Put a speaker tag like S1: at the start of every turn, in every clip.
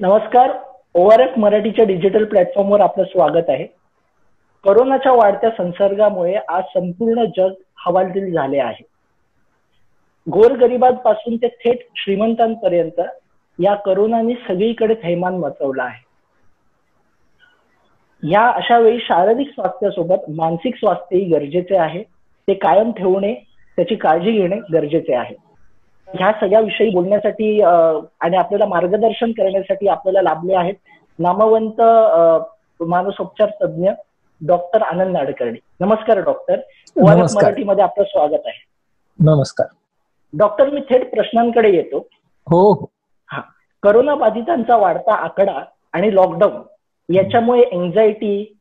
S1: नमस्कार. ORF मराठीच्या digital प्लॅटफॉर्मवर आपलं स्वागत आहे. कोरोनाच्या वाढत्या संसर्गामुळे आज संपूर्ण जग हवालदिल झाले आहे. गोरगरिबांपासून ते थेट श्रीमंतांपर्यंत या कोरोनाने सगळीकडे थैमान मचवलं आहे. या अशा वेळी शारीरिक स्वास्थ्यासोबत मानसिक स्वास्थ्यही गरजेचे आहे. ते कायम ठेवणे, त्याची काळजी घेणे गरजेचे आहे. ह्या सगळ्या विषयी बोलण्यासाठी आणि आपल्याला मार्गदर्शन करण्यासाठी आपल्याला लाभले आहेत नामवंत मानसोपचार तज्ञ डॉक्टर आनंद नाडकर्णी. नमस्कार डॉक्टर. ORF मराठीमध्ये आपलं स्वागत आहे.
S2: नमस्कार
S1: डॉक्टर. मी थेट प्रश्नांकडे येतो.
S2: हो.
S1: हा, कोरोना बाधितांचा वाढता आकडा आणि लॉकडाऊन याच्यामुळे एन्झायटी,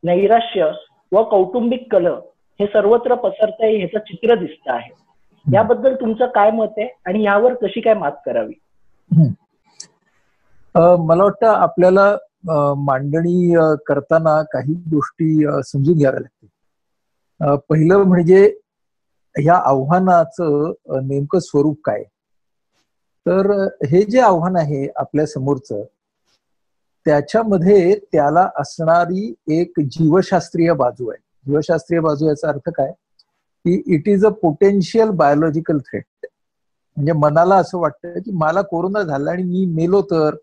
S1: नैराश्य व कौटुंबिक कलह हे सर्वत्र पसरतंय, ह्याचं चित्र दिसतं आहे. याबद्दल तुमचं काय मत आहे आणि यावर कशी काय मात करावी?
S2: मला वाटतं आपल्याला मांडणी करताना काही गोष्टी समजून घ्याव्या लागतील. पहिलं म्हणजे ह्या आव्हानाचं नेमकं स्वरूप काय. तर हे जे आव्हान आहे आपल्या समोरचं, त्याच्यामध्ये त्याला असणारी एक जीवशास्त्रीय बाजू आहे. जीवशास्त्रीय बाजू याचा अर्थ काय की it is a potential biological threat. म्हणजे मनाला असं वाटतं की मला कोरोना झाला आणि मी मेलो तर,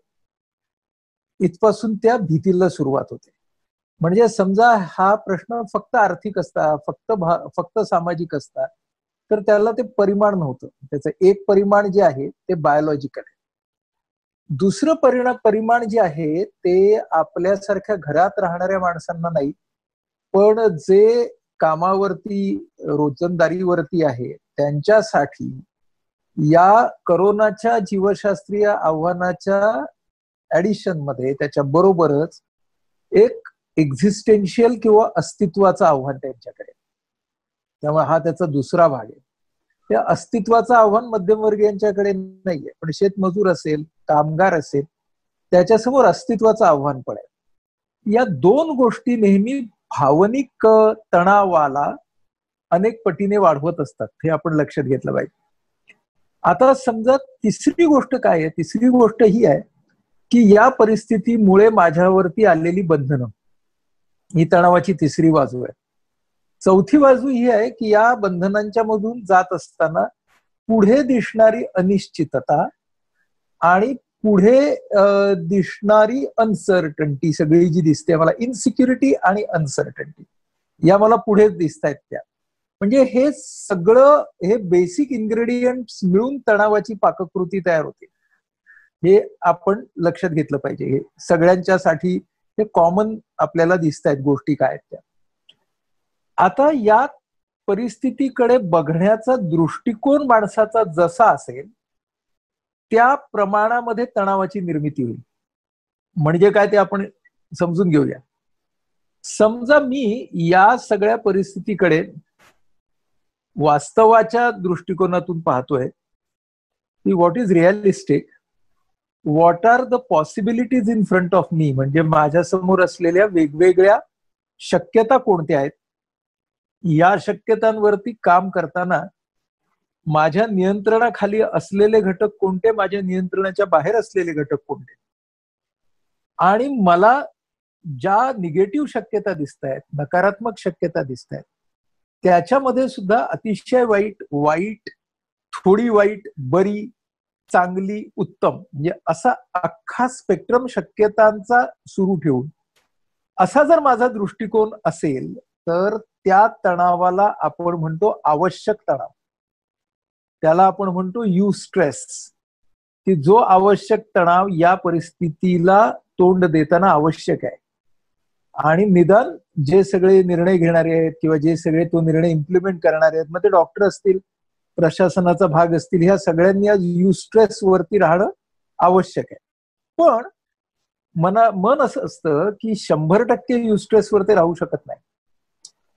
S2: इथपासून त्या भीतीला सुरुवात होते. म्हणजे समजा हा प्रश्न फक्त आर्थिक असता, फक्त सामाजिक असता तर त्याला ते परिमाण नव्हतं. त्याचं एक परिमाण जे आहे ते बायोलॉजिकल आहे. दुसरं परिमाण जे आहे ते आपल्यासारख्या घरात राहणाऱ्या माणसांना नाही, पण जे कामावरती रोजंदारीवरती आहे त्यांच्यासाठी या कोरोनाच्या जीवशास्त्रीय आव्हानाच्या ऍडिशन मध्ये त्याच्या बरोबरच एक एक्झिस्टेन्शियल किंवा अस्तित्वाचं आव्हान त्यांच्याकडे. त्यामुळे हा त्याचा दुसरा भाग आहे. त्या अस्तित्वाचं आव्हान मध्यमवर्गीयांच्याकडे नाहीये, पण शेतमजूर असेल, कामगार असेल, त्याच्यासमोर अस्तित्वाचं आव्हान पण आहे. या दोन गोष्टी नेहमी भावनिक तणावाला अनेक पटीने वाढवत असतात, हे आपण लक्षात घेतलं पाहिजे. आता समजा तिसरी गोष्ट काय आहे. तिसरी गोष्ट ही आहे की या परिस्थितीमुळे माझ्यावरती आलेली बंधनं, ही तणावाची तिसरी बाजू आहे. चौथी बाजू ही आहे की या बंधनांच्या मधून जात असताना पुढे दिसणारी अनिश्चितता आणि पुढे दिसणारी अनसर्टन्टी, सगळी जी दिसते मला, इनसिक्युरिटी आणि अनसर्टन्टी, या मला पुढे दिसत आहेत त्या. म्हणजे हे सगळं, हे बेसिक इन्ग्रेडियंट्स मिळून तणावाची पाककृती तयार होते. हे आपण लक्षात घेतलं पाहिजे. हे सगळ्यांच्यासाठी हे कॉमन आपल्याला दिसत आहेत गोष्टी काय आहेत त्या. आता या परिस्थितीकडे बघण्याचा दृष्टिकोन माणसाचा जसा असेल त्या प्रमाणामध्ये तणावाची निर्मिती होईल. म्हणजे काय ते आपण समजून घेऊया. समजा मी या सगळ्या परिस्थितीकडे वास्तवाच्या दृष्टिकोनातून पाहतोय की what is realistic, what are the possibilities in front of me. म्हणजे माझ्या समोर असलेल्या वेगवेगळ्या शक्यता कोणत्या आहेत, या शक्यतांवरती काम करताना माझ्या नियंत्रणाखाली असलेले घटक कोणते, माझ्या नियंत्रणाच्या बाहेर असलेले घटक कोणते, आणि मला ज्या निगेटिव्ह शक्यता दिसत आहेत, नकारात्मक शक्यता दिसत आहेत, त्याच्यामध्ये सुद्धा अतिशय वाईट, थोडी वाईट, बरी, चांगली, उत्तम, म्हणजे असा अख्खा स्पेक्ट्रम शक्यतांचा सुरू ठेवून असा जर माझा दृष्टिकोन असेल तर त्या तणावाला आपण म्हणतो आवश्यक तणाव. त्याला आपण म्हणतो युस्ट्रेस, की जो आवश्यक तणाव या परिस्थितीला तोंड देताना आवश्यक आहे. आणि निदान जे सगळे निर्णय घेणारे आहेत किंवा जे सगळे तो निर्णय इम्प्लिमेंट करणारे आहेत, मग ते डॉक्टर असतील, प्रशासनाचा भाग असतील, ह्या सगळ्यांनी आज युस्ट्रेस वरती राहणं आवश्यक आहे. पण मन असं असतं की 100% युस्ट्रेस वर ते राहू शकत नाही.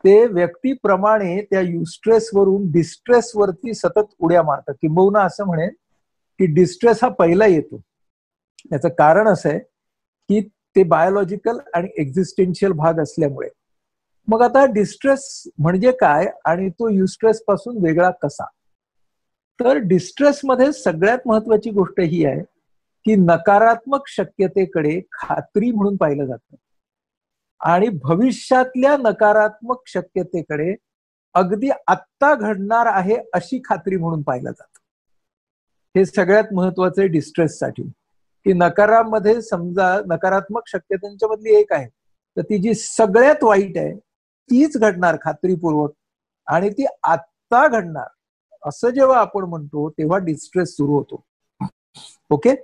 S2: ते व्यक्तीप्रमाणे त्या युस्ट्रेस वरून डिस्ट्रेस वरती सतत उड्या मारतात. किंबहुना असं म्हणेन की डिस्ट्रेस हा पहिला येतो. याचं कारण असं आहे की ते बायोलॉजिकल आणि एक्झिस्टेन्शियल भाग असल्यामुळे. मग आता डिस्ट्रेस म्हणजे काय आणि तो युस्ट्रेस पासून वेगळा कसा. तर डिस्ट्रेस मध्ये सगळ्यात महत्वाची गोष्ट ही आहे की नकारात्मक शक्यतेकडे खात्री म्हणून पाहिलं जातं आणि भविष्यातल्या नकारात्मक शक्यतेकडे अगदी आत्ता घडणार आहे अशी खात्री म्हणून पाहिलं जातं. हे सगळ्यात महत्वाचं आहे डिस्ट्रेससाठी, की नकारामध्ये समजा नकारात्मक शक्यतांच्या मधली एक आहे, तर ती जी सगळ्यात वाईट आहे तीच घडणार खात्रीपूर्वक आणि ती आत्ता घडणार असं जेव्हा आपण म्हणतो तेव्हा डिस्ट्रेस सुरू होतो. ओके,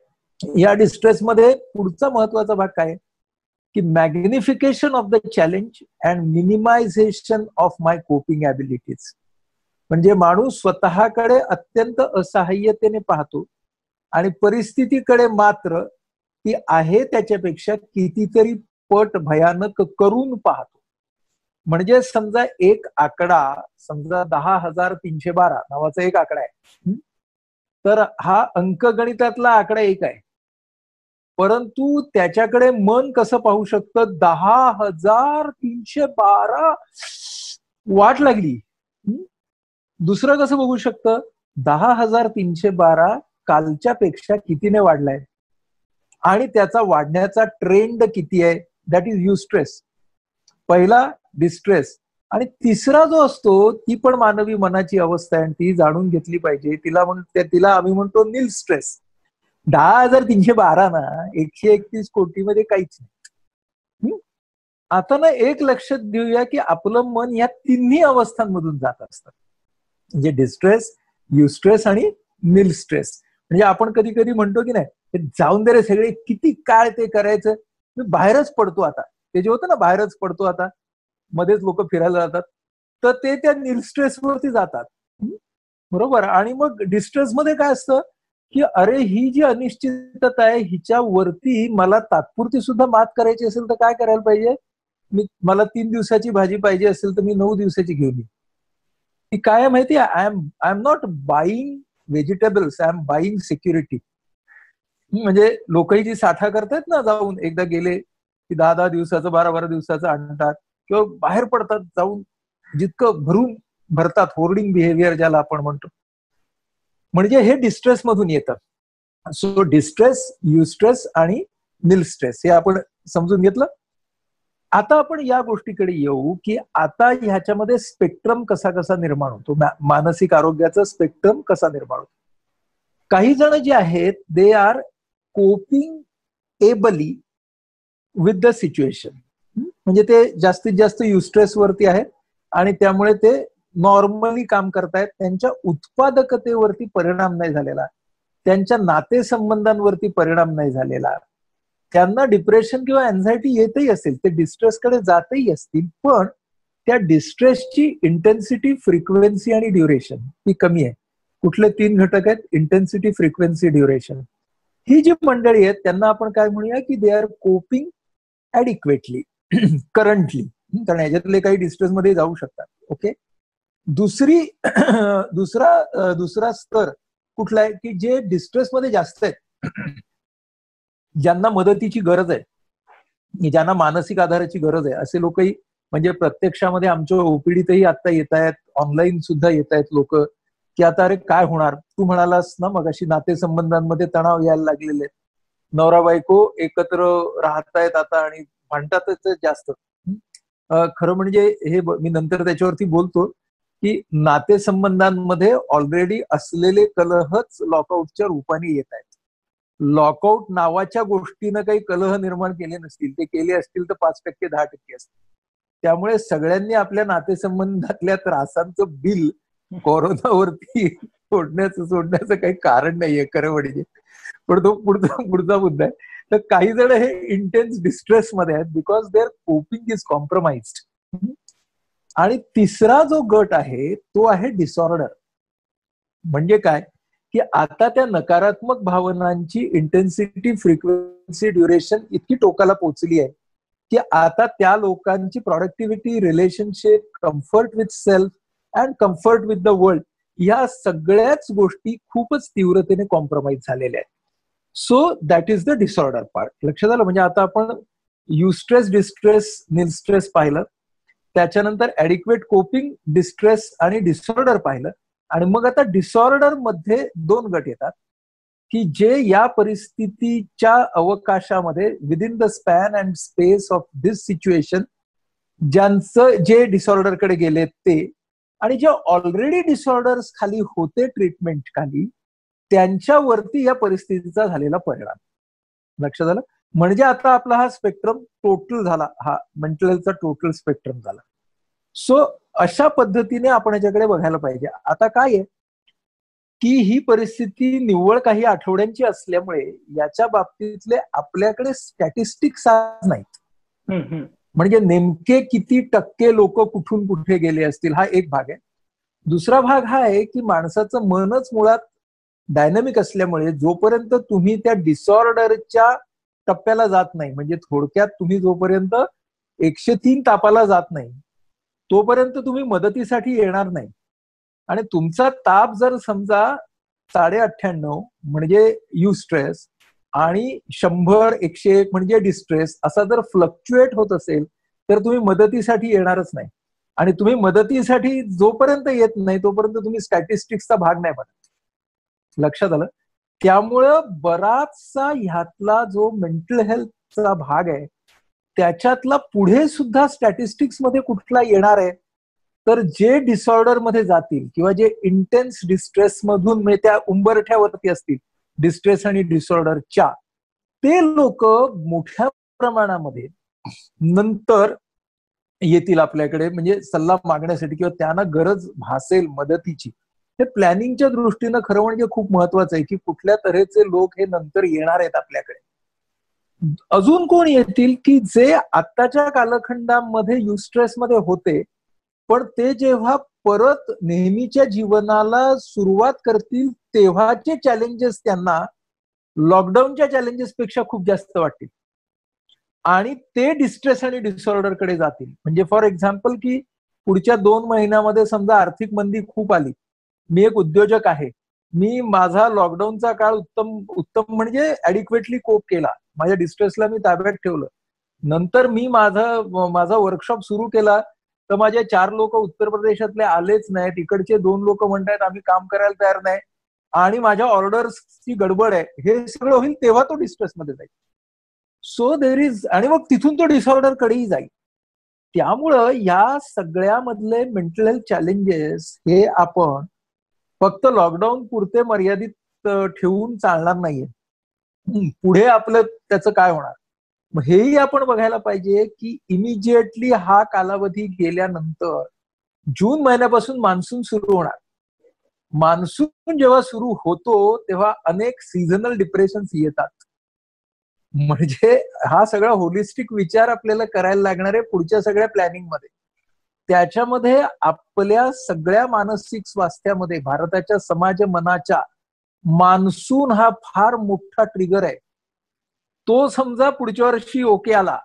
S2: या डिस्ट्रेसमध्ये पुढचा महत्वाचा भाग काय की magnification of the challenge and minimisation of my coping abilities. म्हणजे माणूस स्वतःकडे अत्यंत असहाय्यतेने पाहतो आणि परिस्थितीकडे मात्र ती आहे त्याच्यापेक्षा कितीतरी पट भयानक करून पाहतो. म्हणजे समजा एक आकडा, समजा 10,312 नावाचा एक आकडा आहे, तर हा अंकगणितातला आकडा एक आहे, परंतु त्याच्याकडे मन कसं पाहू शकतं, 10,312 वाट लागली. दुसरं कसं बघू शकतं, 10,312 कालच्या पेक्षा कितीने वाढलाय आणि त्याचा वाढण्याचा ट्रेंड किती आहे, दॅट इज युस्ट्रेस. पहिला डिस्ट्रेस. आणि तिसरा जो असतो ती पण मानवी मनाची अवस्था आहे आणि ती जाणून घेतली पाहिजे. तिला आम्ही म्हणतो नील स्ट्रेस. 10,312 ना 131 कोटीमध्ये काहीच नाही. आता ना एक लक्षात देऊया की आपलं मन या तिन्ही अवस्थांमधून जात असतं, म्हणजे डिस्ट्रेस, युस्ट्रेस आणि नील स्ट्रेस. म्हणजे आपण कधी कधी म्हणतो की नाही जाऊन दे रे सगळे, किती काळ ते करायचं, मी बाहेरच पडतो आता. ते जे होतं ना बाहेरच पडतो आता, मध्येच लोक फिरायला जातात, तर ते त्या नील स्ट्रेस वरती जातात. बरोबर. आणि मग डिस्ट्रेस मध्ये काय असतं की अरे ही जी अनिश्चितता आहे हिच्यावरती मला तात्पुरती सुद्धा मात करायची असेल तर काय करायला पाहिजे, मला 3 दिवसाची भाजी पाहिजे असेल तर मी 9 दिवसाची घेऊन येईन. ती काय माहिती आहे, I am not buying vegetables, I am buying security. म्हणजे लोकही जी साठा करतात ना, जाऊन एकदा गेले की 10-10 दिवसाचं 12-12 दिवसाचं आणतात किंवा बाहेर पडतात जाऊन, जितकं भरतात, होर्डिंग बिहेवियर ज्याला आपण म्हणतो, म्हणजे हे डिस्ट्रेस मधून येतं. सो डिस्ट्रेस, युस्ट्रेस आणि नील स्ट्रेस हे आपण समजून घेतलं. आता आपण या गोष्टीकडे येऊ की आता ह्याच्यामध्ये स्पेक्ट्रम कसा कसा निर्माण होतो, मानसिक आरोग्याचा स्पेक्ट्रम कसा निर्माण होतो. काही जण जे आहेत they are coping ably with the situation, म्हणजे ते जास्तीत जास्त युस्ट्रेस वरती आहेत आणि त्यामुळे ते नॉर्मली काम करतायत. त्यांच्या उत्पादकतेवरती परिणाम नाही झालेला, त्यांच्या नातेसंबंधांवरती परिणाम नाही झालेला. त्यांना डिप्रेशन किंवा अँझायटी येतही असेल, ते डिस्ट्रेसकडे जातही असतील, पण त्या डिस्ट्रेसची इंटेन्सिटी, फ्रिक्वेन्सी आणि ड्युरेशन ही कमी आहे. कुठले 3 घटक आहेत, इंटेन्सिटी, फ्रिक्वेन्सी, ड्युरेशन. ही जी मंडळी आहेत त्यांना आपण काय म्हणूया की दे आर कोपिंग ऍडिक्वेटली करंटली, कारण याच्यातले काही डिस्ट्रेस मध्ये जाऊ शकतात. ओके. दुसरा स्तर कुठला आहे की जे डिस्ट्रेस मध्ये जास्त आहेत, ज्यांना मदतीची गरज आहे, ज्यांना मानसिक आधाराची गरज आहे, असे लोकही म्हणजे प्रत्यक्षामध्ये आमच्या ओपीडीतही आता येत आहेत, ऑनलाईन सुद्धा येत आहेत लोक, की आता अरे काय होणार, तू म्हणालास ना मग अशी नातेसंबंधांमध्ये तणाव यायला लागलेले आहेत, नवरा बायको एकत्र राहतायत आता आणि भांडतातच जास्त. खरं म्हणजे हे मी नंतर त्याच्यावरती बोलतो की नातेसंबंधांमध्ये ऑलरेडी असलेले कलहच लॉकआउटच्या रूपाने येत आहेत. लॉकआउट नावाच्या गोष्टीनं काही कलह निर्माण केले नसतील, ते केले असतील तर 5% 10% असतील. त्यामुळे सगळ्यांनी आपल्या नातेसंबंधातल्या त्रासांचं बिल कोरोनावरती सोडण्याचं काही कारण नाहीये खरं म्हणजे. पण तो पुढचा मुद्दा आहे. तर काही जण हे इंटेन्स डिस्ट्रेस मध्ये आहेत because their coping is compromised. आणि तिसरा जो गट आहे तो आहे डिसऑर्डर. म्हणजे काय की आता त्या नकारात्मक भावनांची इंटेन्सिटी, फ्रिक्वेन्सी, ड्युरेशन इतकी टोकाला पोहोचली आहे की आता त्या लोकांची productivity, relationship, comfort with self and comfort with the world, या सगळ्याच गोष्टी खूपच तीव्रतेने कॉम्प्रोमाइज झालेल्या आहेत. So that is the disorder part. लक्षात आलं. म्हणजे आता आपण युस्ट्रेस, डिस्ट्रेस, नील स्ट्रेस पाहिलं, त्याच्यानंतर ऍडिक्वेट कोपिंग, डिस्ट्रेस आणि डिसऑर्डर पाहिलं, आणि मग आता डिसऑर्डर मध्ये 2 गट येतात की जे या परिस्थितीच्या अवकाशामध्ये within the span and space of this situation ज्यांचं जे डिसऑर्डरकडे गेले ते, आणि जे ऑलरेडी डिसऑर्डर्स खाली होते ट्रीटमेंट खाली, त्यांच्यावरती या परिस्थितीचा झालेला परिणाम. लक्षात आलं? म्हणजे आता आपला हा स्पेक्ट्रम टोटल झाला, हा मेंटल हेल्थचा टोटल स्पेक्ट्रम झाला. सो अशा पद्धतीने आपण याच्याकडे बघायला पाहिजे. आता काय आहे की ही परिस्थिती निव्वळ काही आठवड्यांची असल्यामुळे याच्या बाबतीतले आपल्याकडे स्टॅटिस्टिक्स नाहीत. म्हणजे नेमके किती टक्के लोक कुठून कुठे गेले असतील हा एक भाग आहे. दुसरा भाग हा आहे की माणसाचं मनच मुळात डायनामिक असल्यामुळे जोपर्यंत तुम्ही त्या डिसऑर्डरच्या टप्प्याला जात नाही, म्हणजे थोडक्यात तुम्ही जोपर्यंत 103 तापाला जात नाही तोपर्यंत तुम्ही मदतीसाठी येणार नाही. आणि तुमचा ताप जर समजा 98.5 म्हणजे युस्ट्रेस आणि 100 101 म्हणजे डिस्ट्रेस असा जर फ्लक्च्युएट होत असेल तर तुम्ही मदतीसाठी येणारच नाही. आणि तुम्ही मदतीसाठी जोपर्यंत येत नाही तोपर्यंत तुम्ही स्टॅटिस्टिक्सचा भाग नाही बनत. लक्षात आलं? त्यामुळं बराचसा ह्यातला जो मेंटल हेल्थचा भाग आहे त्याच्यातला पुढे सुद्धा स्टॅटिस्टिक्स मध्ये कुठला येणार आहे तर जे डिसऑर्डर मध्ये जातील किंवा जे इंटेन्स डिस्ट्रेस मधून म्हणजे त्या उंबरठ्यावरती असतील डिस्ट्रेस आणि डिसऑर्डरच्या, ते लोक मोठ्या प्रमाणामध्ये नंतर येतील आपल्याकडे म्हणजे सल्ला मागण्यासाठी किंवा त्यांना गरज भासेल मदतीची. हे प्लॅनिंगच्या दृष्टीनं खरं म्हणजे खूप महत्वाचं आहे की कुठल्या तऱ्हेचे लोक हे नंतर येणार आहेत आपल्याकडे. अजून कोण येतील की जे आत्ताच्या कालखंडामध्ये युस्ट्रेस मध्ये होते पण ते जेव्हा परत नेहमीच्या जीवनाला सुरुवात करतील तेव्हाचे चॅलेंजेस त्यांना लॉकडाऊनच्या चॅलेंजेस पेक्षा खूप जास्त वाटतील आणि ते डिस्ट्रेस आणि डिसऑर्डर कडे जातील. म्हणजे फॉर एक्झाम्पल की पुढच्या 2 महिन्यामध्ये समजा आर्थिक मंदी खूप आली, मी एक उद्योजक आहे, मी माझा लॉकडाऊनचा काळ उत्तम म्हणजे ऍडिक्वेटली कोप केला, माझ्या डिस्ट्रेसला मी ताब्यात ठेवलं, नंतर मी माझा वर्कशॉप सुरू केला तर माझे 4 लोक उत्तर प्रदेशातले आलेच नाहीत, इकडचे 2 लोक म्हणतात आम्ही काम करायला तयार नाही आणि माझ्या ऑर्डर्सची गडबड आहे, हे सगळं होईल तेव्हा तो डिस्ट्रेसमध्ये जाईल. सो देर इज, आणि मग तिथून तो डिसऑर्डर कडेही जाईल. त्यामुळं या सगळ्यामधले मेंटल हेल्थ चॅलेंजेस हे आपण फक्त लॉकडाऊन पुरते मर्यादित ठेवून चालणार नाहीये. पुढे आपलं त्याचं काय होणार हेही आपण बघायला पाहिजे की इमिजिएटली हा कालावधी गेल्यानंतर जून महिन्यापासून मान्सून सुरू होणार. मान्सून जेव्हा सुरू होतो तेव्हा अनेक सीझनल डिप्रेशन्स येतात. म्हणजे हा सगळा होलिस्टिक विचार आपल्याला करायला लागणार आहे पुढच्या सगळ्या प्लॅनिंग मध्ये. त्याच्यामध्ये आपल्या सगळ्या मानसिक स्वास्थ्यामध्ये भारताच्या समाज मनाच्या मान्सून हा फार मोठा ट्रिगर आहे. तो समजा पुढच्या वर्षी ओके आला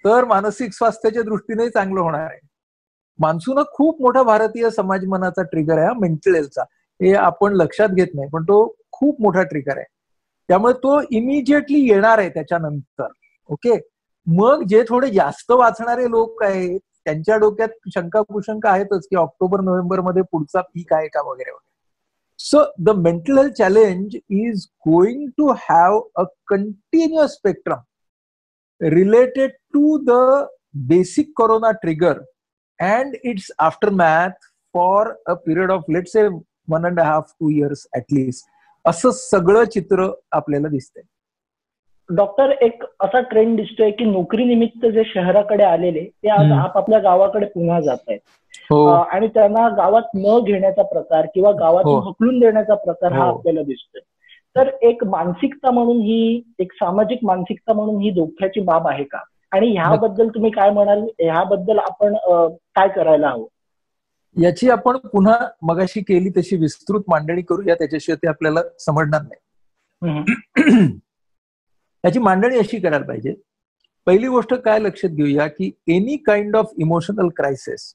S2: तर मानसिक स्वास्थ्याच्या दृष्टीने चांगलं होणार आहे. मान्सून हा खूप मोठा भारतीय समाज मनाचा ट्रिगर आहे, मेंटल हेल्थचा. हे आपण लक्षात घेत नाही पण तो खूप मोठा ट्रिगर आहे. त्यामुळे तो इमिजिएटली येणार आहे त्याच्यानंतर. ओके, मग जे थोडे जास्त वाचणारे लोक आहेत त्यांच्या डोक्यात शंका कुशंका आहेतच की ऑक्टोबर नोव्हेंबर मध्ये पुढचा पीक आहे का वगैरे वगैरे. So the mental health challenge is going to have a continuous spectrum related to the basic corona trigger and its aftermath for a period of let's say 1.5-2 years at least. असं सगळं चित्र आपल्याला दिसतंय.
S1: डॉक्टर, एक असा trend दिसतोय की नोकरी निमित्त जे शहराकडे आलेले ते आज आपापल्या गावाकडे पुन्हा जात आहेत. आणि त्यांना गावात न घेण्याचा प्रकार किंवा गावातून हकलून देण्याचा प्रकार हा आपल्याला दिसतोय. तर एक मानसिकता म्हणून ही, एक सामाजिक मानसिकता म्हणून ही धोक्याची बाब आहे का? आणि ह्याबद्दल तुम्ही काय म्हणाल? ह्याबद्दल आपण काय करायला हवं?
S2: याची आपण पुन्हा मगाशी केली तशी विस्तृत मांडणी करूया, त्याच्याशिवाय ते आपल्याला समजणार नाही. याची मांडणी अशी करायला पाहिजे. पहिली गोष्ट काय लक्षात घेऊया की any kind of emotional crisis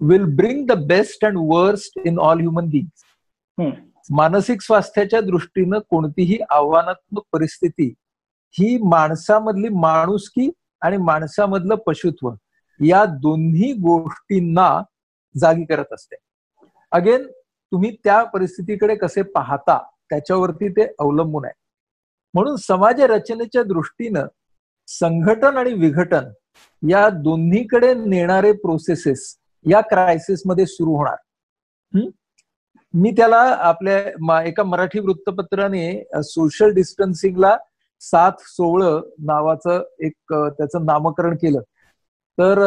S2: will bring the best and worst in all human बिंग्स. मानसिक स्वास्थ्याच्या दृष्टीनं कोणतीही आव्हानात्मक परिस्थिती ही माणसामधली माणुसकी आणि माणसामधलं पशुत्व या दोन्ही गोष्टींना जागी करत असते. अगेन तुम्ही त्या परिस्थितीकडे कसे पाहता त्याच्यावरती ते अवलंबून आहे. म्हणून समाज रचनेच्या दृष्टीनं संघटन आणि विघटन या दोन्हीकडे नेणारे प्रोसेसेस या क्रायसिसमध्ये सुरू होणार. मी त्याला आपल्या एका मराठी वृत्तपत्राने सोशल डिस्टन्सिंगला 7-16 नावाचं एक त्याचं नामकरण केलं. तर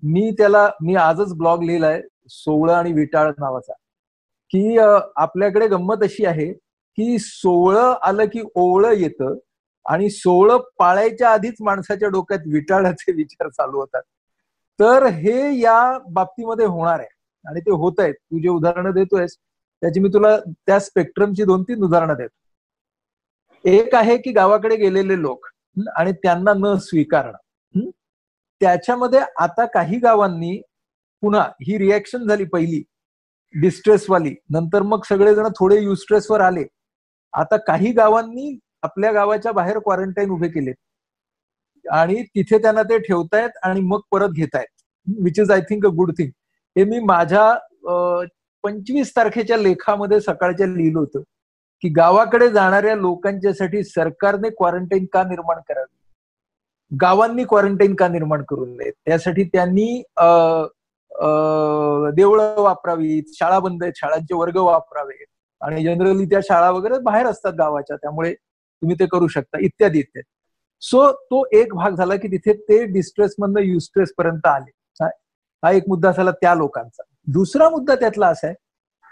S2: मी आजच ब्लॉग लिहिलाय 16 आणि विटाळ नावाचा, की आपल्याकडे गंमत अशी आहे की 16 आलं की ओवळं येतं आणि 16 पाळायच्या आधीच माणसाच्या डोक्यात विटाळाचे विचार चालू होतात. तर हे या बाबतीमध्ये होणार आहे आणि ते होत आहेत. तू जे उदाहरणं देतोयस त्याची मी तुला त्या स्पेक्ट्रमची 2-3 उदाहरणं देतो. एक आहे की गावाकडे गेलेले लोक आणि त्यांना न स्वीकारणं. त्याच्यामध्ये आता काही गावांनी पुन्हा ही रिॲक्शन झाली पहिली डिस्ट्रेसवाली, नंतर मग सगळेजण थोडे युस्ट्रेसवर आले. आता काही गावांनी आपल्या गावाच्या बाहेर क्वारंटाईन उभे केलेत आणि तिथे त्यांना ते ठेवतायत आणि मग परत घेतायत, which is I think a good thing. हे मी माझ्या 25 तारखेच्या लेखामध्ये सकाळच्या लिहिलं होतं की गावाकडे जाणाऱ्या लोकांच्यासाठी सरकारने क्वारंटाईन का निर्माण करावी, गावांनी क्वारंटाईन का निर्माण करू नये, त्यासाठी त्यांनी देवळं वापरावीत, शाळा बंद आहेत, शाळांचे वर्ग वापरावे आणि जनरली त्या शाळा वगैरे बाहेर असतात गावाच्या, त्यामुळे तुम्ही ते करू शकता इत्यादी इत्यादी. सो तो एक भाग झाला की तिथे ते डिस्ट्रेस मधनं युस्ट्रेस पर्यंत आले. हा एक मुद्दा झाला त्या लोकांचा. दुसरा मुद्दा त्यातला असा आहे,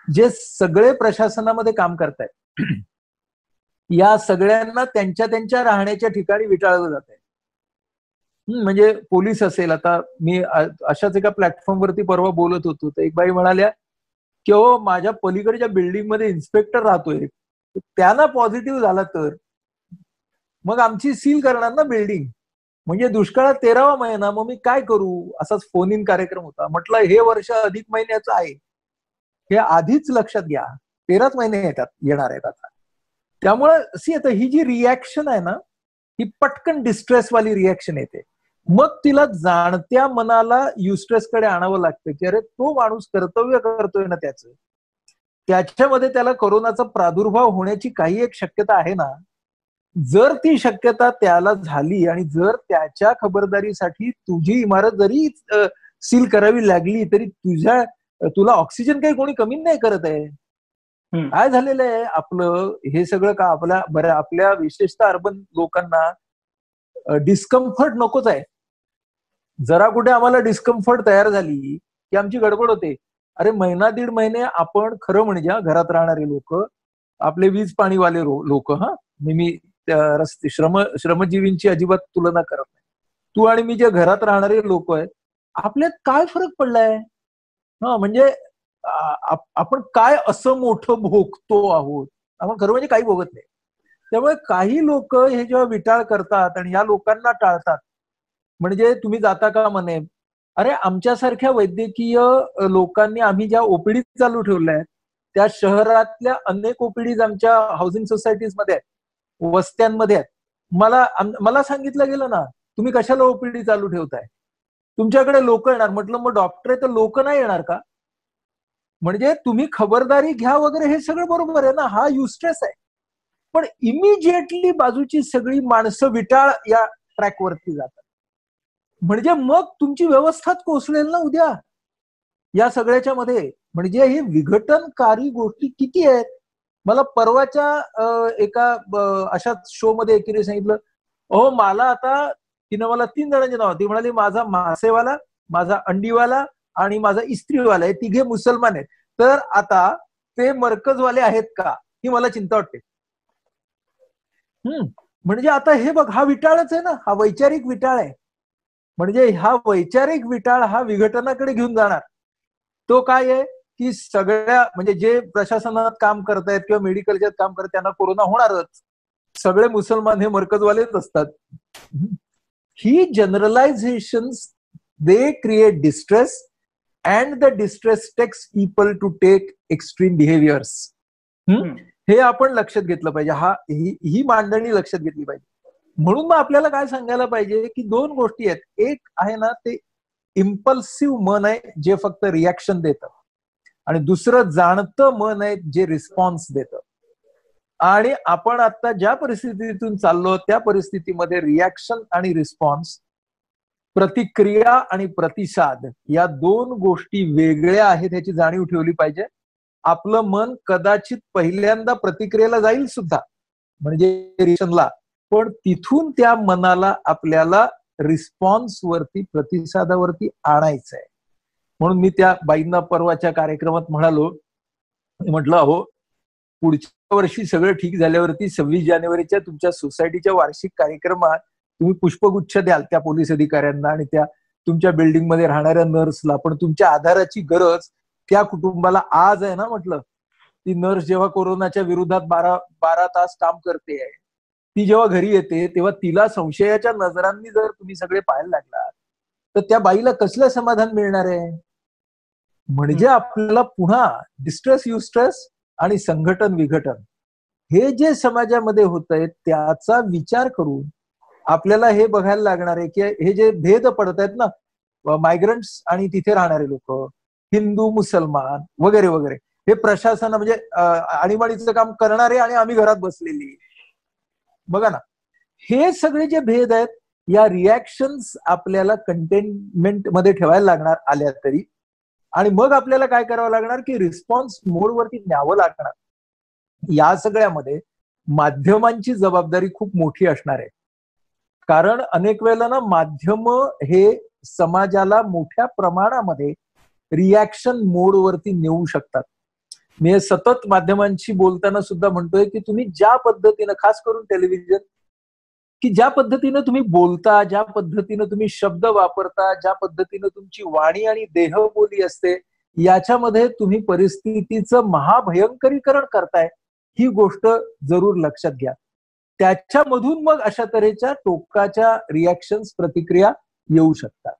S2: जे सगळे प्रशासनामध्ये काम करतायत या सगळ्यांना त्यांच्या त्यांच्या राहण्याच्या ठिकाणी विटाळलं जात आहे. म्हणजे पोलीस असेल, आता मी अशाच एका प्लॅटफॉर्मवरती परवा बोलत होतो, तर एक बाई म्हणाल्या की हो माझ्या पलीकडच्या बिल्डिंग मध्ये इन्स्पेक्टर राहतोय, त्यांना पॉझिटिव्ह झाला तर मग आमची सील करणार ना बिल्डिंग. म्हणजे दुष्काळात 13वा महिना, मग मी काय करू. असाच फोन इन कार्यक्रम होता. म्हटलं हे वर्ष अधिक महिन्याचं आहे, हे आधीच लक्षात घ्या, 13च महिने येणार आहेत आता. त्यामुळे आता ही जी रिॲक्शन आहे ना, ही पटकन डिस्ट्रेसवाली रिॲक्शन येते. मग तिला जाणत्या मनाला युस्ट्रेसकडे आणावं लागतं की अरे तो माणूस कर्तव्य करतोय ना त्याच्यामध्ये त्याला कोरोनाचा प्रादुर्भाव होण्याची काही एक शक्यता आहे ना. जर ती शक्यता त्याला झाली आणि जर त्याच्या खबरदारीसाठी तुझी इमारत जरी सील करावी लागली तरी तुला ऑक्सिजन काही कोणी कमी नाही करत आहे. काय झालेलं आहे आपलं हे सगळं का आपल्या विशेषतः अर्बन लोकांना डिस्कम्फर्ट नकोच आहे. जरा कुठे आम्हाला डिस्कम्फर्ट तयार झाली की आमची गडबड होते. अरे महिना 1.5 महिने आपण खरं म्हणजे घरात राहणारे लोक, आपले वीज पाणीवाले लोक, मी श्रमजीवींची अजिबात तुलना करत नाही, तू आणि मी जे घरात राहणारे लोक आहेत आपल्यात काय फरक पडलाय. म्हणजे आपण काय असं मोठं भोगतो आहोत, आपण खरं म्हणजे काही भोगत नाही. त्यामुळे काही लोक हे जेव्हा विटाळ करतात आणि या लोकांना टाळतात, म्हणजे तुम्ही जाता का म्हणे, अरे आमच्यासारख्या वैद्यकीय लोकांनी आम्ही ज्या ओपीडी चालू ठेवल्या आहेत त्या शहरातल्या अनेक ओपीडीज आमच्या हाऊसिंग सोसायटीज मध्ये आहेत, वस्त्यांमध्ये आहेत. मला सांगितलं गेलं ना, तुम्ही कशाला ओपीडी चालू ठेवताय, तुमच्याकडे लोक येणार. म्हटलं मग डॉक्टर आहे तर लोक नाही येणार का. म्हणजे तुम्ही खबरदारी घ्या वगैरे हे सगळं बरोबर आहे ना, हा युस्ट्रेस आहे. पण इमिजिएटली बाजूची सगळी माणसं विटाळ या ट्रॅकवरती जातात. म्हणजे मग तुमची व्यवस्थाच कोसळेल ना उद्या या सगळ्याच्या मध्ये. म्हणजे हे विघटनकारी गोष्टी किती आहेत. मला परवाच्या एका अशाच शो मध्ये एकीने सांगितलं, हो मला आता, तिनं मला 3 जणांची नाव, ती म्हणाली माझा मासेवाला, माझा अंडीवाला आणि माझा इस्त्रीवाला, हे तिघे मुसलमान आहेत, तर आता ते मरकजवाले आहेत का, ही मला चिंता वाटते. म्हणजे आता हे बघ, हा विटाळच आहे ना, हा वैचारिक विटाळ आहे. म्हणजे हा वैचारिक विटाळ हा विघटनाकडे घेऊन जाणार. तो काय आहे की सगळ्या म्हणजे जे प्रशासनात काम करतायत किंवा मेडिकलच्यात काम करतात त्यांना कोरोना होणारच, सगळे मुसलमान हे मरकजवालेच असतात. ही generalisation they create distress and the distress takes people to take extreme behaviours. हे आपण लक्षात घेतलं पाहिजे, ही मांडणी लक्षात घेतली पाहिजे. म्हणून मग आपल्याला काय सांगायला पाहिजे की 2 गोष्टी आहेत. एक आहे ना ते इम्पल्सिव्ह मन आहे जे फक्त रिॲक्शन देतं, आणि दुसरं जाणतं मन आहे जे रिस्पॉन्स देतं. आणि आपण आता ज्या परिस्थितीतून चाललो त्या परिस्थितीमध्ये रिॲक्शन आणि रिस्पॉन्स, प्रतिक्रिया आणि प्रतिसाद या दोन गोष्टी वेगळ्या आहेत ह्याची जाणीव ठेवली पाहिजे. आपलं मन कदाचित पहिल्यांदा प्रतिक्रियेला जाईल सुद्धा, म्हणजे रिॲक्शनला, पण तिथून त्या मनाला आपल्याला रिस्पॉन्स वरती, प्रतिसादावरती आणायचं आहे. म्हणून मी त्या बाईंना परवाच्या कार्यक्रमात म्हटलं अहो, पुढच्या वर्षी सगळं ठीक झाल्यावरती 26 जानेवारीच्या तुमच्या सोसायटीच्या वार्षिक कार्यक्रमात तुम्ही पुष्पगुच्छ द्याल त्या पोलीस अधिकाऱ्यांना आणि त्या तुमच्या बिल्डिंगमध्ये राहणाऱ्या नर्सला, पण तुमच्या आधाराची गरज त्या कुटुंबाला आज आहे ना. म्हटलं ती नर्स जेव्हा कोरोनाच्या विरोधात 12 तास काम करते, ती जेव्हा घरी येते तेव्हा तिला संशयाच्या नजरांनी जर तुम्ही सगळे पाहायला लागला तर त्या बाईला कसलं समाधान मिळणार आहे. म्हणजे आपल्याला पुन्हा डिस्ट्रेस, युस्ट्रेस आणि संघटन विघटन हे जे समाजामध्ये होत आहे त्याचा विचार करून आपल्याला हे बघायला लागणार आहे की हे जे भेद पडत आहेत ना, मायग्रंट्स आणि तिथे राहणारे लोक, हिंदू मुसलमान वगैरे वगैरे, हे प्रशासन म्हणजे आणीबाणीचं काम करणारे आणि आम्ही घरात बसलेली, बघा ना, हे सगळे जे भेद आहेत या रिॲक्शन्स आपल्याला कंटेनमेंट मध्ये ठेवायला लागणार आल्या तरी, आणि मग आपल्याला काय करावं लागणार की रिस्पॉन्स मोडवरती न्यावं लागणार. या सगळ्यामध्ये माध्यमांची जबाबदारी खूप मोठी असणार आहे, कारण अनेक वेळेला ना माध्यम हे समाजाला मोठ्या प्रमाणामध्ये रिॲक्शन मोडवरती नेऊ शकतात. मी सतत माध्यमांशी बोलताना सुद्धा म्हणतोय की तुम्ही ज्या पद्धतीनं, खास करून टेलिव्हिजन, की ज्या पद्धतीनं तुम्ही बोलता, ज्या पद्धतीनं तुम्ही शब्द वापरता, ज्या पद्धतीनं तुमची वाणी आणि देहबोली असते, याच्यामध्ये तुम्ही परिस्थितीचं महाभयंकरीकरण करताय, ही गोष्ट जरूर लक्षात घ्या. त्याच्यामधून मग अशा तऱ्हेच्या टोकाच्या रिॲक्शन्स, प्रतिक्रिया येऊ शकतात.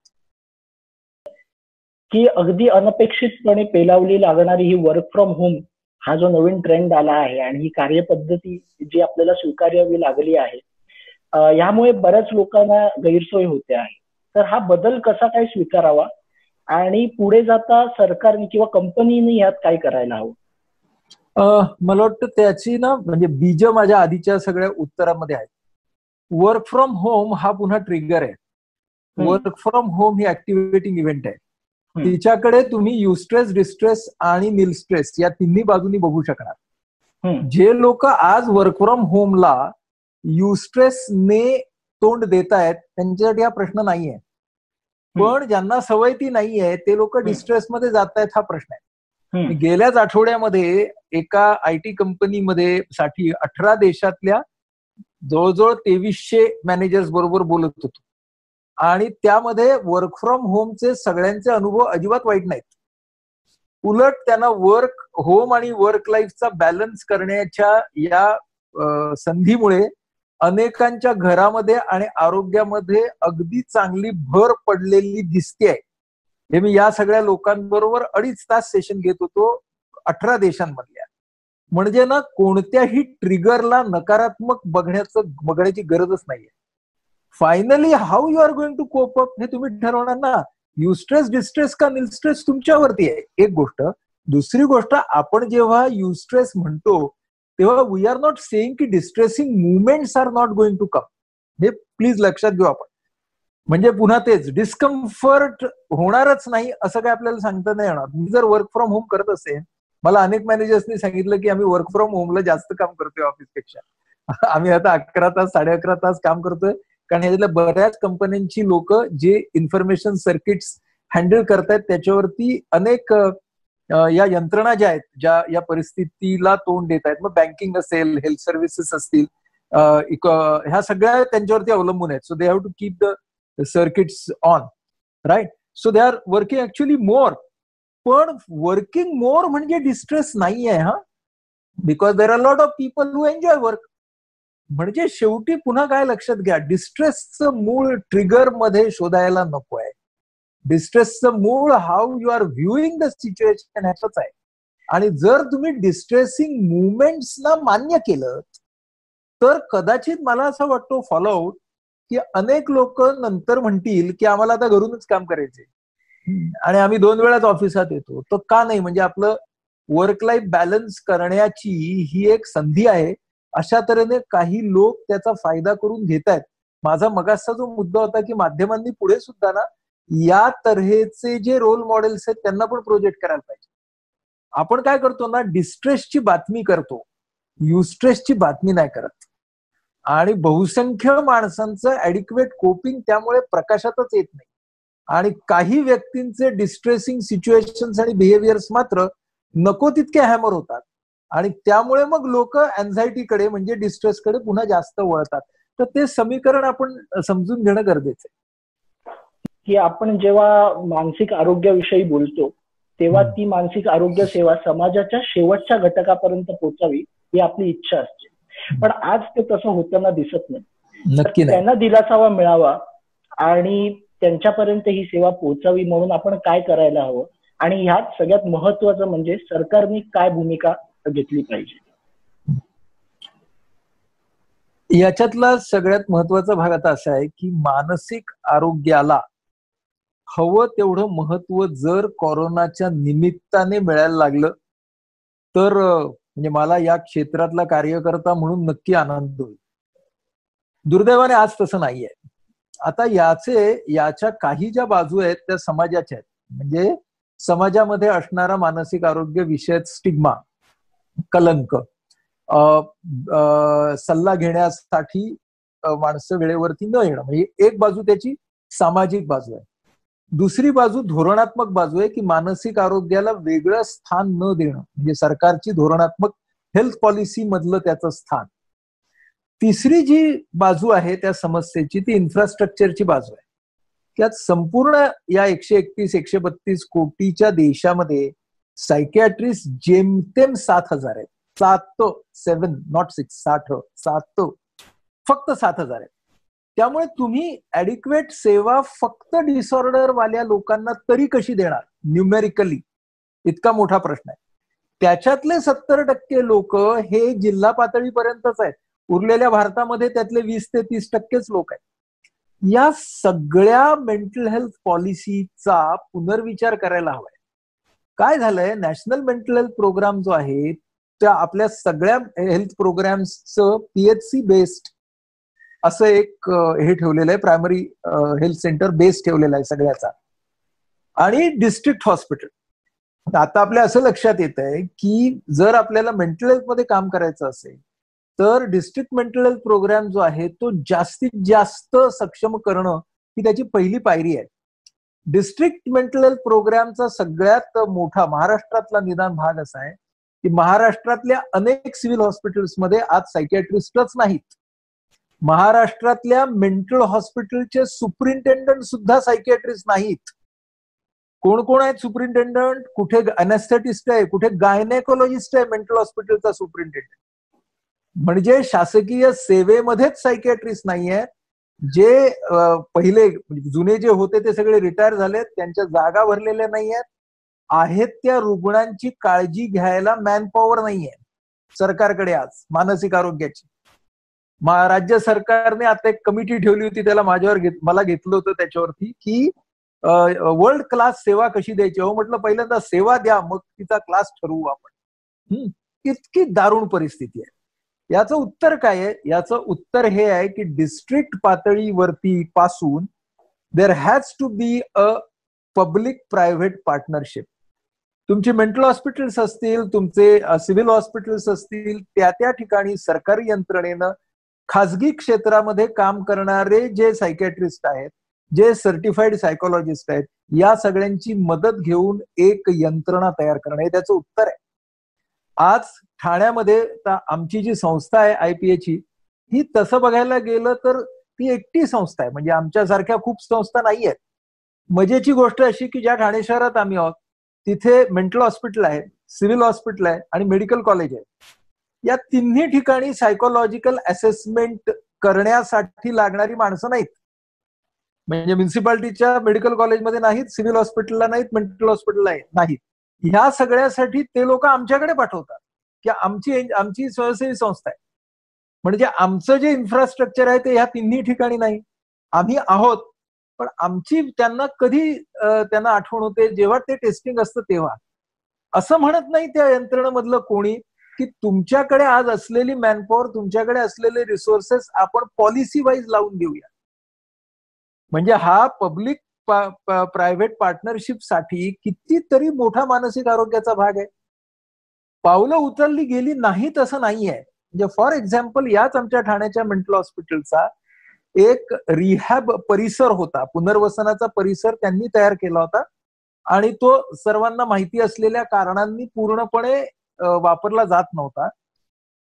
S1: की अगदी अनपेक्षितपणे पेलावली लागणारी ही वर्क फ्रॉम होम हा जो नवीन ट्रेंड आला आहे आणि ही कार्यपद्धती जी आपल्याला स्वीकारावी लागली आहे, यामुळे बऱ्याच लोकांना गैरसोय होते आहे. तर हा बदल कसा काय स्वीकारावा आणि पुढे जाता सरकारने किंवा कंपनीने यात काय करायला हवं?
S2: मला वाटतं त्याची ना म्हणजे बीज माझ्या आधीच्या सगळ्या उत्तरामध्ये आहेत. वर्क फ्रॉम होम हा पुन्हा ट्रिगर आहे. Work from home he activating event आहे. तिच्याकडे तुम्ही युस्ट्रेस, डिस्ट्रेस आणि निल स्ट्रेस या तिन्ही बाजूनी बघू शकणार. जे लोक आज वर्क फ्रॉम होमला युस्ट्रेसने तोंड देत आहेत त्यांच्यासाठी हा प्रश्न नाहीये, पण ज्यांना सवय ती नाहीये ते लोक डिस्ट्रेसमध्ये जात आहेत, हा प्रश्न आहे. गेल्याच आठवड्यामध्ये एका IT कंपनीमध्ये साठी 18 देशातल्या जवळजवळ 2300 मॅनेजर्स बरोबर बोलत होतो, आणि त्यामध्ये वर्क फ्रॉम होमचे सगळ्यांचे अनुभव अजिबात वाईट नाहीत. उलट त्यांना वर्क होम आणि वर्क लाईफचा बॅलन्स करण्याच्या या संधीमुळे अनेकांच्या घरामध्ये आणि आरोग्यामध्ये अगदी चांगली भर पडलेली दिसते. हे मी या सगळ्या लोकांबरोबर 2.5 तास सेशन घेत होतो 18 देशांमधल्या. म्हणजे ना कोणत्याही ट्रिगरला नकारात्मक बघण्याची गरजच नाहीये. Finally how you are going to cope up हे तुम्ही ठरवणार ना. युस्ट्रेस, डिस्ट्रेस का निल स्ट्रेस तुमच्यावरती आहे, एक गोष्ट. दुसरी गोष्ट, आपण जेव्हा युस्ट्रेस म्हणतो तेव्हा वी आर नॉट सेइंग की distressing movements are not going to come. हे प्लीज लक्षात घेऊ आपण. म्हणजे पुन्हा तेच डिस्कम्फर्ट होणारच नाही असं काय आपल्याला सांगता नाही येणार. मी जर वर्क फ्रॉम होम करत असेल, मला अनेक मॅनेजर्सनी सांगितलं की आम्ही वर्क फ्रॉम होमला जास्त काम करतोय ऑफिसपेक्षा. आम्ही आता 11 तास 11.5 तास काम करतोय, कारण ह्याच्यातल्या बऱ्याच कंपन्यांची लोक जे इन्फॉर्मेशन सर्किट्स हँडल करतायत त्याच्यावरती अनेक या यंत्रणा ज्या आहेत, ज्या या परिस्थितीला तोंड देत आहेत, मग बँकिंग असेल, हेल्थ सर्व्हिसेस असतील, ह्या सगळ्या त्यांच्यावरती अवलंबून आहेत. So they have to keep the circuits on, right? So they are working actually more. पण वर्किंग मोर म्हणजे डिस्ट्रेस नाही आहे, हा. Because there are lot of people who enjoy work. म्हणजे शेवटी पुन्हा काय लक्षात घ्या, डिस्ट्रेसचं मूळ ट्रिगर मध्ये शोधायला नको आहे. डिस्ट्रेसचं मूळ how you are viewing the situation ह्याच आहे. आणि जर तुम्ही डिस्ट्रेसिंग मुवमेंट्सना मान्य केलं तर कदाचित मला असं वाटतं फॉलोआउट की अनेक लोक नंतर म्हणतील की आम्हाला आता घरूनच काम करायचे आणि आम्ही 2 वेळाच ऑफिसात येतो. तर का नाही, म्हणजे आपलं वर्क लाईफ बॅलन्स करण्याची ही एक संधी आहे अशा तऱ्हेने काही लोक त्याचा फायदा करून घेत आहेत. माझा मगाचा जो मुद्दा होता की माध्यमांनी पुढे सुद्धा ना या तऱ्हेचे जे रोल मॉडेल्स आहेत त्यांना पण प्रोजेक्ट करायला पाहिजे. आपण काय करतो ना, डिस्ट्रेसची बातमी करतो, युस्ट्रेसची बातमी नाही करत. आणि बहुसंख्य माणसांचं ऍडिक्वेट कोपिंग त्यामुळे प्रकाशातच येत नाही. आणि काही व्यक्तींचे डिस्ट्रेसिंग सिच्युएशन्स आणि बिहेवियर्स मात्र नको तितके हॅमर होतात आणि त्यामुळे मग लोक अँझायटीकडे म्हणजे डिस्ट्रेसकडे पुन्हा जास्त वळतात. तर ते समीकरण आपण समजून घेणं गरजेचं आहे.
S1: की आपण जेव्हा मानसिक आरोग्याविषयी बोलतो तेव्हा ती मानसिक आरोग्य सेवा समाजाच्या शेवटच्या घटकापर्यंत पोहोचावी ही आपली इच्छा असते. पण आज ते तसं होताना दिसत नाही.
S2: नक्की नाही.
S1: त्यांना दिलासावा मिळावा आणि त्यांच्यापर्यंत ही सेवा पोहोचावी म्हणून आपण काय करायला हवं आणि ह्यात सगळ्यात महत्वाचं म्हणजे सरकारने काय भूमिका घेतली पाहिजे.
S2: याच्यातला सगळ्यात महत्वाचा भाग आता असा आहे की मानसिक आरोग्याला हवं तेवढं महत्व जर कोरोनाच्या निमित्ताने मिळायला लागलं तर म्हणजे मला या क्षेत्रातला कार्यकर्ता म्हणून नक्की आनंद होईल. दुर्दैवाने आज तसं नाहीये. आता याच्या काही ज्या बाजू आहेत त्या समाजाच्या आहेत. म्हणजे समाजामध्ये असणारा मानसिक आरोग्य विषयक स्टिग्मा, कलंक, सल्ला घेण्यासाठी माणसं वेळेवरती न येणं, म्हणजे एक बाजू त्याची सामाजिक बाजू आहे. दुसरी बाजू धोरणात्मक बाजू आहे की मानसिक आरोग्याला वेगळं स्थान न देणं, म्हणजे सरकारची धोरणात्मक हेल्थ पॉलिसी मधलं त्याचं स्थान. तिसरी जी बाजू आहे त्या समस्येची ती इन्फ्रास्ट्रक्चरची बाजू आहे. त्यात संपूर्ण या 131-132 कोटीच्या देशामध्ये सायकियाट्रिस्ट जेमतेम 7,000 आहेत. 7 नॉट 6 फक्त 7,000 आहेत. त्यामुळे तुम्ही ऍडिक्वेट सेवा फक्त डिसऑर्डर वाल्या लोकांना तरी कशी देणार न्यूमेरिकली, इतका मोठा प्रश्न आहे. त्याच्यातले 70% लोक हे जिल्हा पातळीपर्यंतच आहेत. उरलेल्या भारतामध्ये त्यातले 20 ते 30% लोक आहेत. या सगळ्या मेंटल हेल्थ पॉलिसीचा पुनर्विचार करायला हवाय. काय झालंय, नॅशनल मेंटल हेल्थ प्रोग्राम जो आहे त्या आपल्या सगळ्या हेल्थ प्रोग्राम्सचं PHC बेस्ड असं एक हे ठेवलेलं आहे, प्रायमरी हेल्थ सेंटर बेस ठेवलेला आहे सगळ्याचा, आणि डिस्ट्रिक्ट हॉस्पिटल. आता आपल्या असं लक्षात येत आहे की जर आपल्याला मेंटल हेल्थ मध्ये काम करायचं असेल तर डिस्ट्रिक्ट मेंटल हेल्थ प्रोग्राम जो आहे तो जास्तीत जास्त सक्षम करणं ही त्याची पहिली पायरी आहे. डिस्ट्रिक्ट मेंटल हेल्थ प्रोग्रामचा सगळ्यात मोठा महाराष्ट्रातला निदान भाग असा आहे की महाराष्ट्रातल्या अनेक सिव्हिल हॉस्पिटल्समध्ये आज सायकियाट्रिस्टच नाहीत. महाराष्ट्रातल्या मेंटल हॉस्पिटलचे सुपरिंटेंडंट सुद्धा सायकियाट्रिस्ट नाहीत. कोण कोण आहेत सुपरिंटेंडंट? कुठे अनेस्थेटिस्ट आहे, कुठे गायनेकोलॉजिस्ट आहे मेंटल हॉस्पिटलचा सुपरिंटेंडंट. म्हणजे शासकीय सेवेमध्येच सायकियाट्रिस्ट नाहीये. जे पहिले जुने जे होते ते सगळे रिटायर झालेत, त्यांच्या जागा भरलेल्या नाहीयेत. आहेत त्या रुग्णांची काळजी घ्यायला मॅनपॉवर नाहीये सरकारकडे आज मानसिक आरोग्याची. राज्य सरकारने आता एक कमिटी ठेवली होती, त्याला मला घेतलं होतं त्याच्यावरती की वर्ल्ड क्लास सेवा कशी द्यायची. हो म्हटलं पहिल्यांदा सेवा द्या, मग तिचा क्लास ठरवू आपण. इतकी दारुण परिस्थिती आहे. याचं उत्तर काय आहे? याचं उत्तर हे आहे की डिस्ट्रिक्ट पातळीवरती पासून there has to be a public private partnership. तुमचे मेंटल हॉस्पिटल्स असतील, तुमचे सिव्हिल हॉस्पिटल्स असतील, त्या ठिकाणी सरकारी यंत्रणेनं खाजगी क्षेत्रामध्ये काम करणारे जे सायकियाट्रिस्ट आहेत, जे सर्टिफाईड सायकोलॉजिस्ट आहेत, या सगळ्यांची मदत घेऊन एक यंत्रणा तयार करणं हे त्याचं उत्तर आहे. आज ठाण्यामध्ये आमची जी संस्था आहे IPA ची, ही तसं बघायला गेलं तर ती एकटी संस्था आहे. म्हणजे आमच्यासारख्या खूप संस्था नाही आहेत. मजेची गोष्ट अशी की ज्या ठाणे शहरात आम्ही आहोत तिथे मेंटल हॉस्पिटल आहे, सिव्हिल हॉस्पिटल आहे आणि मेडिकल कॉलेज आहे. या तिन्ही ठिकाणी सायकोलॉजिकल असेसमेंट करण्यासाठी लागणारी माणसं नाहीत. म्हणजे म्युन्सिपाल्टीच्या मेडिकल कॉलेजमध्ये नाहीत, सिव्हिल हॉस्पिटलला नाहीत, मेंटल हॉस्पिटलला नाहीत. ह्या सगळ्यासाठी ते लोक आमच्याकडे पाठवतात की आमची स्वयंसेवी संस्था आहे. म्हणजे आमचं जे इन्फ्रास्ट्रक्चर आहे ते ह्या तिन्ही ठिकाणी नाही. आम्ही आहोत, पण आमची त्यांना कधी त्यांना आठवण होते जेव्हा ते टेस्टिंग असतं तेव्हा. असं म्हणत नाही त्या यंत्रणेमधलं कोणी की तुमच्याकडे आज असलेली मॅनपॉवर, तुमच्याकडे असलेले रिसोर्सेस आपण पॉलिसी वाईज लावून घेऊया. म्हणजे हा पब्लिक प्रायव्हेट पार्टनरशिप साठी कितीतरी मोठा मानसिक आरोग्याचा भाग आहे. पावलं उचलली गेली नाहीत असं नाहीये. म्हणजे फॉर एक्झाम्पल याच आमच्या ठाण्याच्या मेंटल हॉस्पिटलचा एक रिहॅब परिसर होता, पुनर्वसनाचा परिसर त्यांनी तयार केला होता आणि तो सर्वांना माहिती असलेल्या कारणांनी पूर्णपणे वापरला जात नव्हता.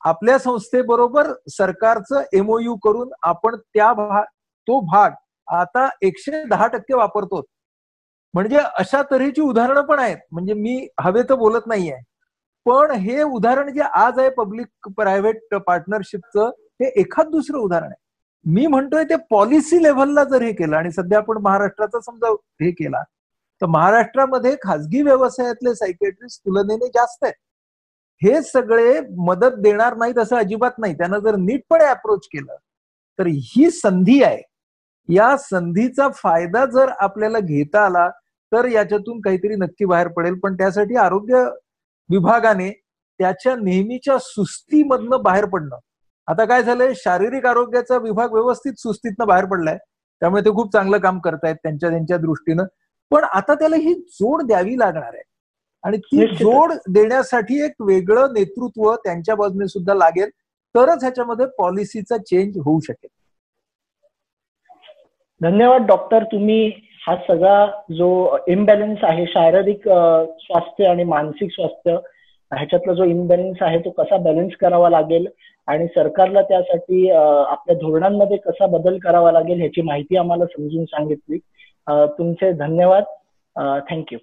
S2: आपल्या संस्थेबरोबर सरकारचं एमओयू करून आपण तो भाग आता 110% वापरतो. म्हणजे अशा तऱ्हेची उदाहरणं पण आहेत. म्हणजे मी हवेत बोलत नाहीये, पण हे उदाहरण जे आज आहे पब्लिक प्रायव्हेट पार्टनरशिपचं, हे एखाद दुसरं उदाहरण आहे. मी म्हणतोय ते पॉलिसी लेव्हलला जर हे केलं, आणि सध्या आपण महाराष्ट्राचा समजा हे केला, तर महाराष्ट्रामध्ये खासगी व्यवसायातले सायकेट्रिस्ट तुलनेने जास्त आहेत. हे सगळे मदत देणार नाहीत असं अजिबात नाही. त्यांना जर नीटपणे अप्रोच केलं तर ही संधी आहे. या संधीचा फायदा जर आपल्याला घेता आला तर याच्यातून काहीतरी नक्की बाहेर पडेल. पण त्यासाठी आरोग्य विभागाने त्याच्या नेहमीच्या सुस्तीमधनं बाहेर पडणं. आता काय झालंय, शारीरिक आरोग्याचा विभाग व्यवस्थित सुस्तीतनं बाहेर पडलाय, त्यामुळे ते खूप चांगलं काम करतायत त्यांच्या दृष्टीनं. पण आता त्याला ही जोड द्यावी लागणार आहे, आणि ती जोड देण्यासाठी एक वेगळं नेतृत्व त्यांच्या बाजूने सुद्धा लागेल, तरच ह्याच्यामध्ये पॉलिसीचा चेंज होऊ शकेल.
S1: धन्यवाद डॉक्टर. तुम्ही हा सगळा जो इम्बॅलन्स आहे, शारीरिक स्वास्थ्य आणि मानसिक स्वास्थ्य ह्याच्यातला जो इम्बॅलन्स आहे तो कसा बॅलन्स करावा लागेल आणि सरकारला त्यासाठी आपल्या धोरणांमध्ये कसा बदल करावा लागेल ह्याची माहिती आम्हाला समजून सांगितली. तुमचे धन्यवाद. थँक्यू.